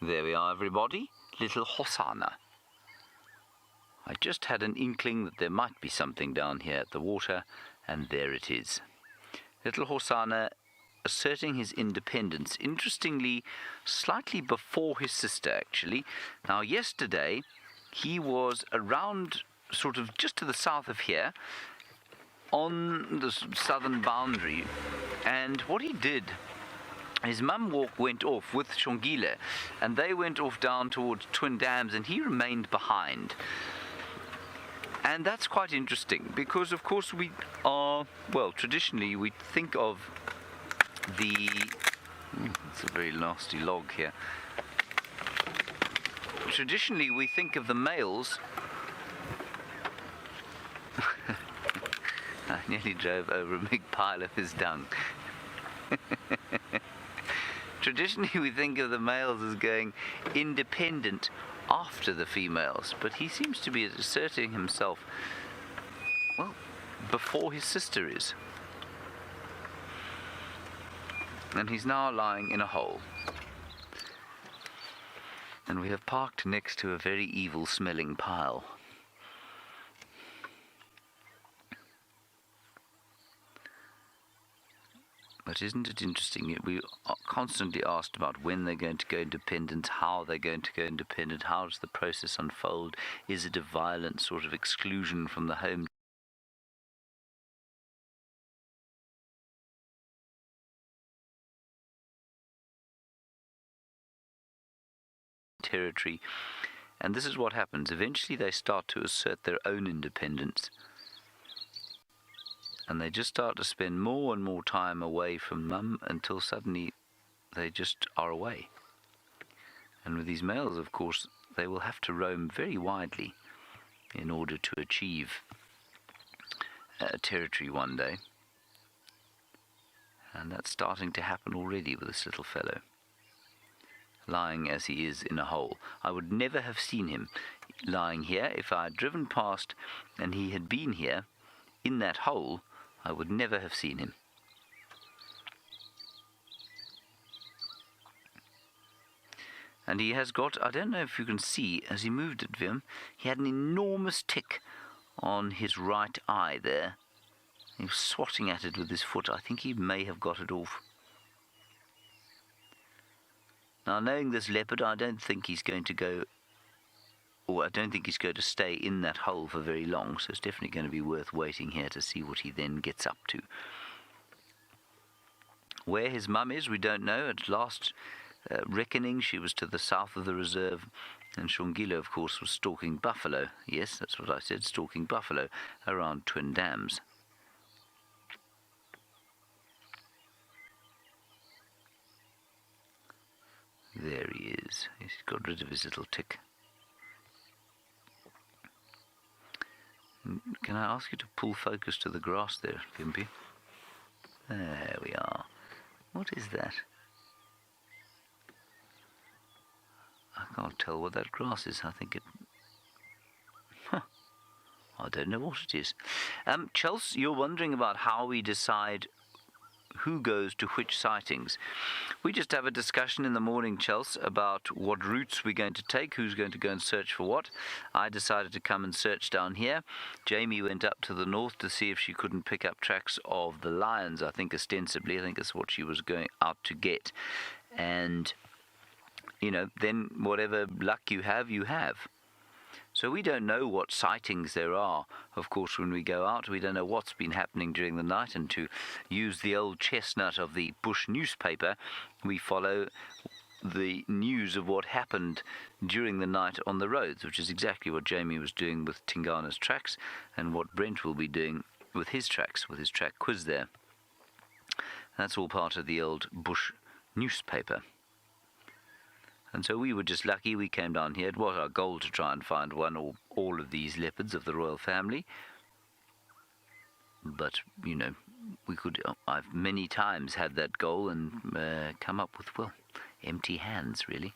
There we are, everybody. Little Hosana. I just had an inkling that there might be something down here at the water, and there it is. Little Hosana asserting his independence, interestingly, slightly before his sister, actually. Now, yesterday, he was around, sort of just to the south of here, on the southern boundary, and what he did, his mum went off with Shongile, and they went off down towards Twin Dams, and he remained behind. And that's quite interesting, because of course we are, well, traditionally we think of it's a very nasty log here. Traditionally we think of the males. I nearly drove over a big pile of his dung. Traditionally we think of the males as going independent after the females, but he seems to be asserting himself, well, before his sister is. And he's now lying in a hole. And we have parked next to a very evil smelling pile. But isn't it interesting? We are constantly asked about when they're going to go independent, how they're going to go independent, how does the process unfold, is it a violent sort of exclusion from the home territory. And this is what happens. Eventually they start to assert their own independence. And they just start to spend more and more time away from mum until suddenly they just are away. And with these males, of course, they will have to roam very widely in order to achieve territory one day. And that's starting to happen already with this little fellow, lying as he is in a hole. I would never have seen him lying here. If I had driven past and he had been here in that hole, I would never have seen him. And he has got, I don't know if you can see, as he moved at Vim, he had an enormous tick on his right eye there. He was swatting at it with his foot. I think he may have got it off. Now, knowing this leopard, I don't think he's going to go, or I don't think he's going to stay in that hole for very long, so it's definitely going to be worth waiting here to see what he then gets up to. Where his mum is, we don't know. At last reckoning, she was to the south of the reserve, and Shongile, of course, was stalking buffalo. Yes, that's what I said, stalking buffalo around Twin Dams. There he is. He's got rid of his little tick. Can I ask you to pull focus to the grass there, Gimpy? There we are. What is that? I can't tell what that grass is. I think it... I don't know what it is. Chelsea, you're wondering about how we decide who goes to which sightings. We just have a discussion in the morning, Chelsea, about what routes we're going to take, who's going to go and search for what. I decided to come and search down here. Jamie went up to the north to see if she couldn't pick up tracks of the lions, I think ostensibly. I think that's what she was going out to get. And, you know, then whatever luck you have, you have. So we don't know what sightings there are. Of course, when we go out, we don't know what's been happening during the night, and to use the old chestnut of the bush newspaper, we follow the news of what happened during the night on the roads, which is exactly what Jamie was doing with Tingana's tracks, and what Brent will be doing with his tracks, with his track quiz there. That's all part of the old bush newspaper. And so we were just lucky we came down here. It was our goal to try and find one or all of these leopards of the royal family. But, you know, we could, I've many times had that goal and come up with, well, empty hands, really.